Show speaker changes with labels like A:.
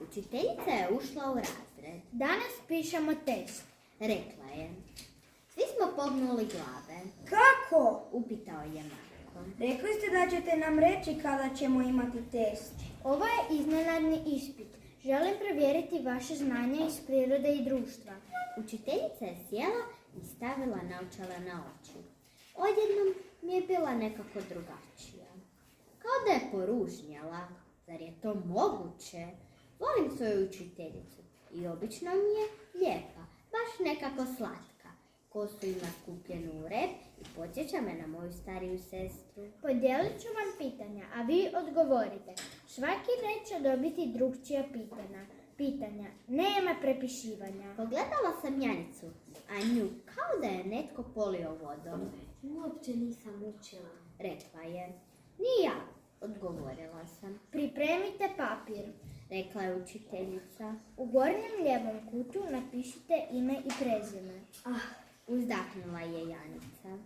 A: Učiteljica je ušla u razred.
B: Danas pišemo test.
A: Rekla je. Svi smo pognuli glave.
B: Kako?
A: Upitao je Marko.
B: Rekli ste da ćete nam reći kada ćemo imati test. Ovo je iznenadni ispit. Želim provjeriti vaše znanje iz prirode i društva.
A: Učiteljica je sjela i stavila naočale na oči. Odjednom mi je bila nekako drugačija. Kao da je poružnjala. Zar je to moguće? Volim svoju učiteljicu i obično mi je lijepa, baš nekako slatka. Kosu ima skupljenu u rep i podsjeća me na moju stariju sestru.
B: Podijelit ću vam pitanja, a vi odgovorite. Svaki red će dobiti drugčija pitanja. Nema prepisivanja.
A: Pogledala sam Janicu, a nju kao da je netko polio vodom.
C: Uopće nisam učila.
A: Rekla je. Ni ja, odgovorila sam.
B: Pripremite papir.
A: Rekla je učiteljica.
B: U gornjem lijevom kutu napišite ime i prezime.
A: Uzdahnula je Janica.